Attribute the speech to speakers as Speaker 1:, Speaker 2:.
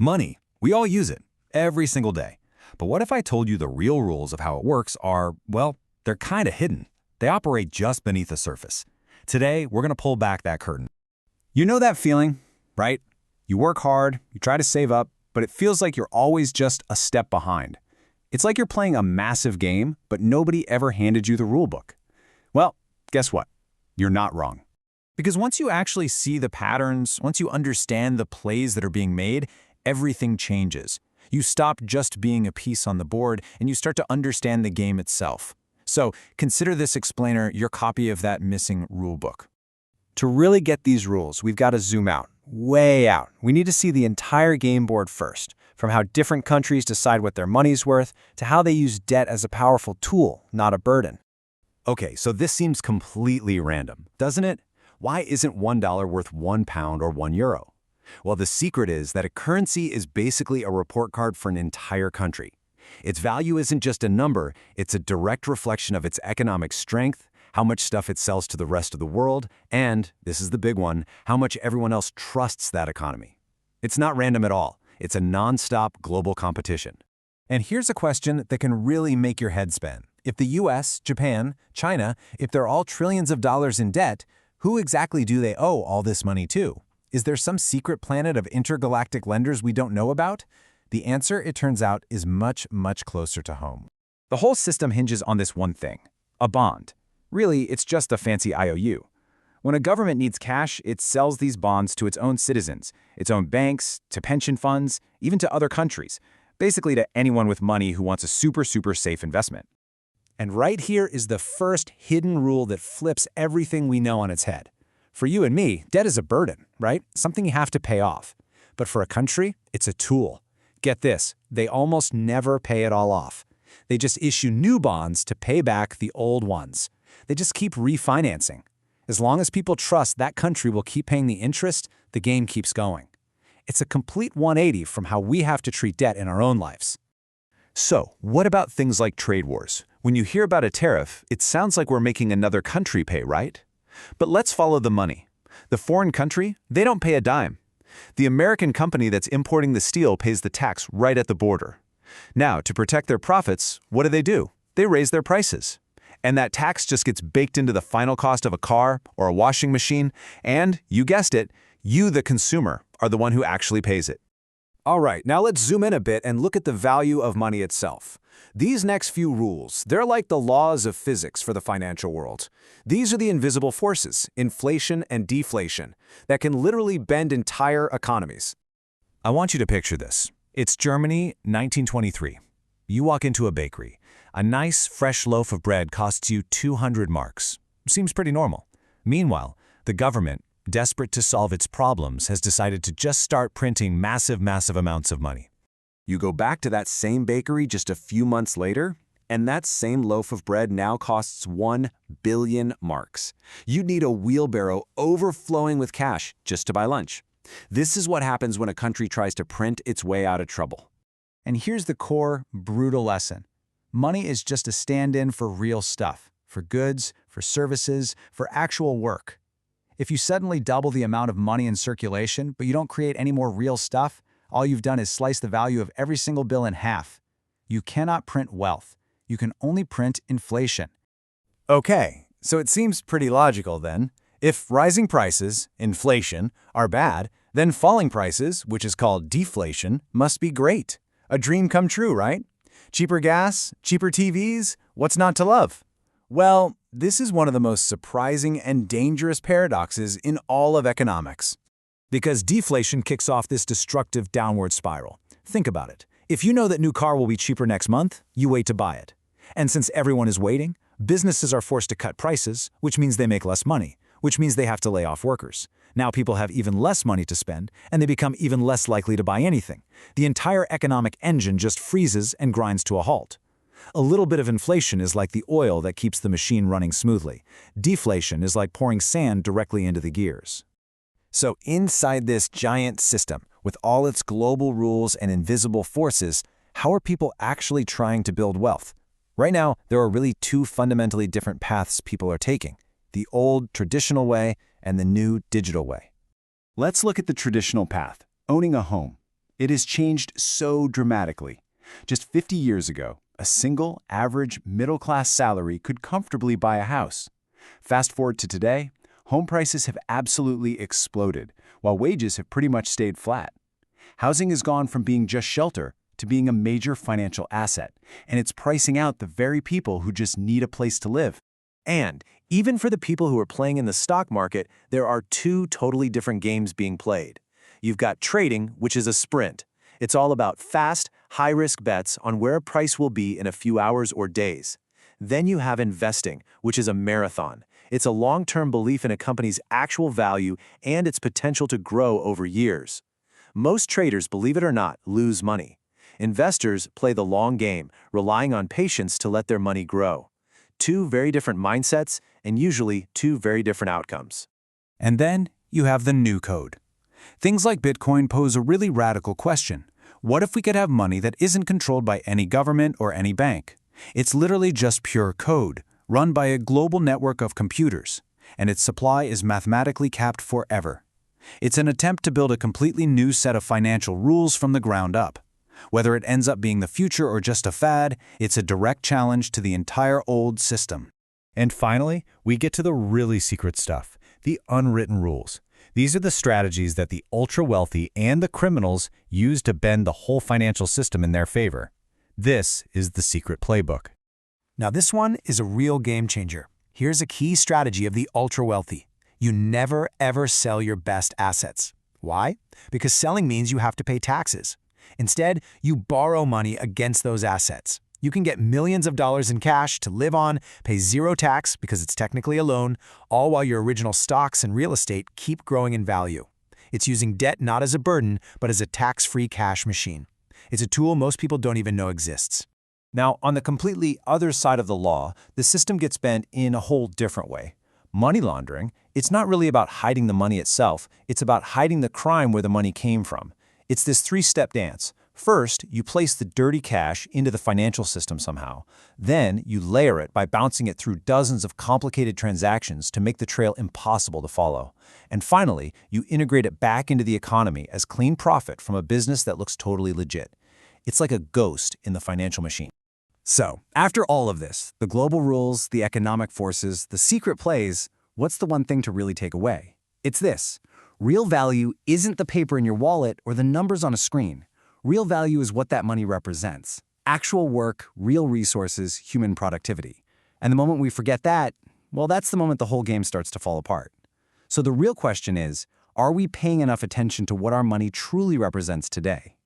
Speaker 1: Money. We all use it, every single day. But what if I told you the real rules of how it works are, well, they're kind of hidden. They operate just beneath the surface. Today, we're going to pull back that curtain.
Speaker 2: You know that feeling, right? You work hard, you try to save up, but it feels like you're always just a step behind. It's like you're playing a massive game, but nobody ever handed you the rule book. Well, guess what? You're not wrong.
Speaker 1: Because once you actually see the patterns, once you understand the plays that are being made, everything changes. You stop just being a piece on the board and you start to understand the game itself. So consider this explainer your copy of that missing rule book.
Speaker 2: To really get these rules, we've got to zoom out, way out. We need to see the entire game board first, from how different countries decide what their money's worth to how they use debt as a powerful tool, not a burden.
Speaker 1: Okay, so this seems completely random, doesn't it? Why isn't $1 worth £1 or €1? Well, the secret is that a currency is basically a report card for an entire country. Its value isn't just a number, it's a direct reflection of its economic strength, how much stuff it sells to the rest of the world, and, this is the big one, how much everyone else trusts that economy. It's not random at all. It's a non-stop global competition. And here's a question that can really make your head spin. If the US, Japan, China, if they're all trillions of dollars in debt, who exactly do they owe all this money to? Is there some secret planet of intergalactic lenders we don't know about? The answer, it turns out, is much, much closer to home.
Speaker 2: The whole system hinges on this one thing, a bond. Really, it's just a fancy IOU. When a government needs cash, it sells these bonds to its own citizens, its own banks, to pension funds, even to other countries, basically to anyone with money who wants a super safe investment.
Speaker 1: And right here is the first hidden rule that flips everything we know on its head. For you and me, debt is a burden, right? Something you have to pay off. But for a country, it's a tool. Get this, they almost never pay it all off. They just issue new bonds to pay back the old ones. They just keep refinancing. As long as people trust that country will keep paying the interest, the game keeps going. It's a complete 180 from how we have to treat debt in our own lives.
Speaker 3: So, what about things like trade wars? When you hear about a tariff, it sounds like we're making another country pay, right? But let's follow the money. The foreign country, they don't pay a dime. The American company that's importing the steel pays the tax right at the border. Now, to protect their profits, what do? They raise their prices. And that tax just gets baked into the final cost of a car or a washing machine, and, you guessed it, you, the consumer, are the one who actually pays it.
Speaker 2: All right, now let's zoom in a bit and look at the value of money itself. These next few rules, they're like the laws of physics for the financial world. These are the invisible forces, inflation and deflation, that can literally bend entire economies.
Speaker 1: I want you to picture this. It's Germany, 1923. You walk into a bakery. A nice, fresh loaf of bread costs you 200 marks. Seems pretty normal. Meanwhile, the government, desperate to solve its problems, has decided to just start printing massive amounts of money.
Speaker 2: You go back to that same bakery just a few months later, and that same loaf of bread now costs 1 billion marks. You'd need a wheelbarrow overflowing with cash just to buy lunch. This is what happens when a country tries to print its way out of trouble.
Speaker 1: And here's the core, brutal lesson. Money is just a stand-in for real stuff, for goods, for services, for actual work. If you suddenly double the amount of money in circulation, but you don't create any more real stuff, all you've done is slice the value of every single bill in half. You cannot print wealth. You can only print inflation.
Speaker 2: Okay, so it seems pretty logical then. If rising prices, inflation, are bad, then falling prices, which is called deflation, must be great. A dream come true, right? Cheaper gas, cheaper TVs, what's not to love? Well, this is one of the most surprising and dangerous paradoxes in all of economics.
Speaker 1: Because deflation kicks off this destructive downward spiral. Think about it. If you know that new car will be cheaper next month, you wait to buy it. And since everyone is waiting, businesses are forced to cut prices, which means they make less money, which means they have to lay off workers. Now people have even less money to spend, and they become even less likely to buy anything. The entire economic engine just freezes and grinds to a halt. A little bit of inflation is like the oil that keeps the machine running smoothly. Deflation is like pouring sand directly into the gears.
Speaker 2: So inside this giant system, with all its global rules and invisible forces, how are people actually trying to build wealth? Right now, there are really two fundamentally different paths people are taking: the old, traditional way and the new, digital way. Let's look at the traditional path, owning a home.
Speaker 1: It has changed so dramatically. Just 50 years ago, a single, average, middle-class salary could comfortably buy a house. Fast forward to today, home prices have absolutely exploded, while wages have pretty much stayed flat. Housing has gone from being just shelter to being a major financial asset, and it's pricing out the very people who just need a place to live.
Speaker 2: And even for the people who are playing in the stock market, there are two totally different games being played. You've got trading, which is a sprint. It's all about fast, high-risk bets on where a price will be in a few hours or days. Then you have investing, which is a marathon. It's a long-term belief in a company's actual value and its potential to grow over years. Most traders, believe it or not, lose money. Investors play the long game, relying on patience to let their money grow. Two very different mindsets, and usually two very different outcomes.
Speaker 3: And then you have the new code. Things like Bitcoin pose a really radical question. What if we could have money that isn't controlled by any government or any bank? It's literally just pure code, run by a global network of computers, and its supply is mathematically capped forever. It's an attempt to build a completely new set of financial rules from the ground up. Whether it ends up being the future or just a fad, it's a direct challenge to the entire old system.
Speaker 1: And finally, we get to the really secret stuff, the unwritten rules. These are the strategies that the ultra-wealthy and the criminals use to bend the whole financial system in their favor. This is the secret playbook.
Speaker 2: Now this one is a real game changer. Here's a key strategy of the ultra-wealthy. You never ever sell your best assets. Why? Because selling means you have to pay taxes. Instead, you borrow money against those assets. You can get millions of dollars in cash to live on, pay zero tax because it's technically a loan, all while your original stocks and real estate keep growing in value. It's using debt not as a burden, but as a tax-free cash machine. It's a tool most people don't even know exists.
Speaker 1: Now, on the completely other side of the law, the system gets bent in a whole different way. Money laundering, it's not really about hiding the money itself, it's about hiding the crime where the money came from. It's this three-step dance. First, you place the dirty cash into the financial system somehow. Then, you layer it by bouncing it through dozens of complicated transactions to make the trail impossible to follow. And finally, you integrate it back into the economy as clean profit from a business that looks totally legit. It's like a ghost in the financial machine.
Speaker 2: So, after all of this, the global rules, the economic forces, the secret plays, what's the one thing to really take away? It's this. Real value isn't the paper in your wallet or the numbers on a screen. Real value is what that money represents. Actual work, real resources, human productivity. And the moment we forget that, well, that's the moment the whole game starts to fall apart. So the real question is, are we paying enough attention to what our money truly represents today?